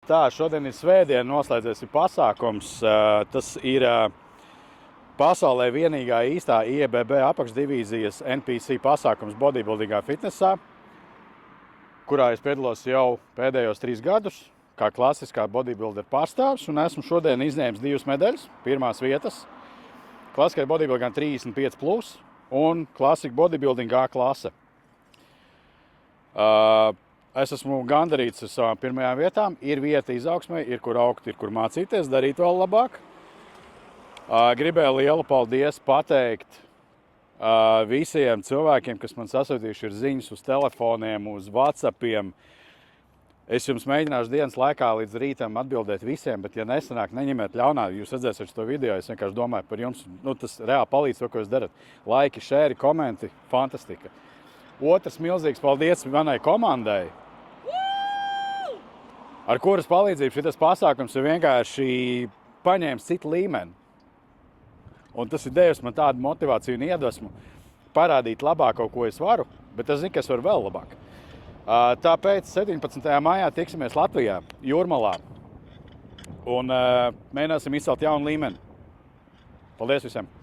Tā, šodien ir svētdiena, noslēdzies ir pasākums. Tas ir pasaulē vienīgā īstā IEBB apakšdivīzijas NPC pasākums bodybuildingā fitnesā, kurā es piedalos jau pēdējos 3 gadus, kā klasiskā bodybuilder pārstāvs, un esmu šodien izņēmis 2 medaļas, pirmās vietas. Klasiskā bodybuildingā 35+, un klasika bodybuilding A klase. Es esmu gandarīts ar savām pirmajām vietām. Ir vieta izaugsmē, ir kur augt, ir kur mācīties, darīt vēl labāk. Gribēju lielu paldies pateikt visiem cilvēkiem, kas man sasūtījuši ir ziņas uz telefoniem, uz WhatsAppiem. Es jums mēģināšu dienas laikā līdz rītam atbildēt visiem, bet ja nesanāk, neņemiet ļaunā, jūs redzēsiet šo video, es vienkārši domāju par jums. Tas reāli palīdz to, ko jūs darat. Laiki, šēri, komenti, fantastika. Otrs milzīgs paldies manai komandai, ar kuras palīdzību šitas pasākums ir vienkārši paņēmis citu līmeni. Un tas ir devis man tādu motivāciju un iedvesmu parādīt labāko, ko es varu, bet es zinu, ka es varu vēl labāk. Tāpēc 17. maijā tiksimies Latvijā, Jūrmalā, un mēģināsim izcelt jaunu līmeni. Paldies visiem!